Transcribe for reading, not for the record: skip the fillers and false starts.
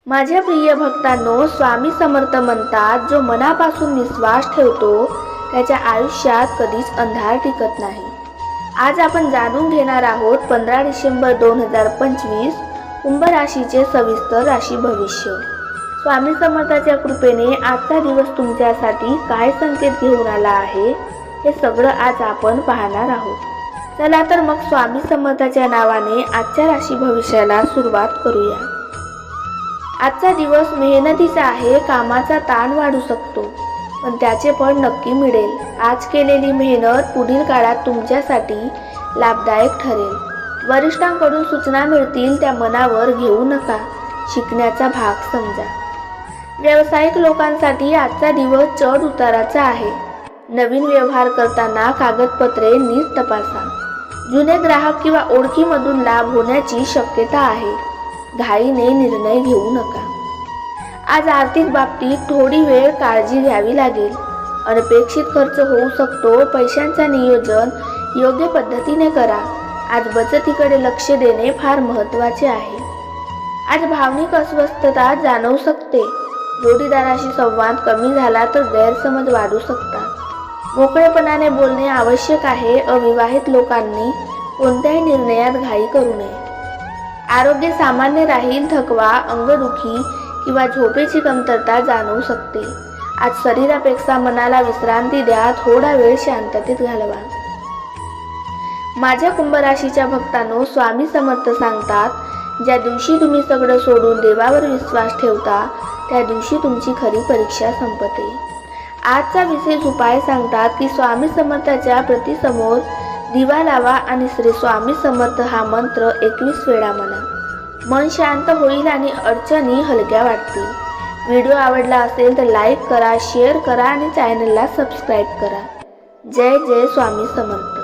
माझ्या प्रिय भक्तांनो, स्वामी समर्थ म्हणतात, जो मनापासून विश्वास ठेवतो त्याच्या आयुष्यात कधीच अंधार टिकत नाही। आज आपण जाणून घेणार आहोत 15 डिसेंबर 2025 कुंभ राशीचे सविस्तर राशी भविष्य। स्वामी समर्थाच्या कृपेने आजचा दिवस तुमच्यासाठी काय संकेत घेऊन आला आहे हे सगळं आज आपण पाहणार आहोत। चला तर मग स्वामी समर्थाच्या नावाने आजच्या राशी भविष्याला सुरुवात करूया। आजचा दिवस मेहनतीचा आहे। कामाचा ताण वाढू शकतो, पण त्याचे फळ नक्की मिळेल। आज केलेली मेहनत पुढील काळात तुमच्यासाठी लाभदायक ठरेल। वरिष्ठांकडून सूचना मिळतील, त्या मनावर घेऊ नका, शिकण्याचा भाग समजा। व्यावसायिक लोकांसाठी आजचा दिवस चढ उताराचा आहे। नवीन व्यवहार करताना कागदपत्रे नीट तपासा। जुने ग्राहक किंवा ओळखीमधून लाभ होण्याची शक्यता आहे। घाईने निर्णय घेऊ नका। आज आर्थिक बाबतीत थोडी वेळ काळजी घ्यावी लागेल। अनपेक्षित खर्च होऊ शकतो। पैशांचे नियोजन योग्य पद्धतीने करा। आज बचतीकडे लक्ष देणे फार महत्त्वाचे आहे। आज भावनिक अस्वस्थता जाणवू शकते। जोडीदाराशी संवाद कमी झाला तर गैरसमज वाढू शकतात। मोकळेपणाने बोलणे आवश्यक आहे। अविवाहित लोकांनी कोणत्याही निर्णयात घाई करू नये। आरोग्य सामान्य राहील। थकवा, अंगदुखी किंवा झोपेची कमतरता जाणवू शकते। आज शरीरापेक्षा मनाला विश्रांती द्या। थोडा वेळ शांततेत घालवा। माझ्या कुंभ राशीच्या भक्तांनो, स्वामी समर्थ सांगतात, ज्या दिवशी तुम्ही सगळं सोडून देवावर विश्वास ठेवता त्या दिवशी तुमची खरी परीक्षा संपते। आजचा विशेष उपाय सांगतात की स्वामी समर्थाच्या प्रतिसमोर दिवा लावा आणि श्री स्वामी समर्थ हा मंत्र 21 वेळा म्हणा। मन शांत होईल आणि अडचणी हलक्या वाटतील। व्हिडिओ आवडला असेल तर लाईक करा, शेअर करा आणि चॅनलला सबस्क्राईब करा। जय जय स्वामी समर्थ।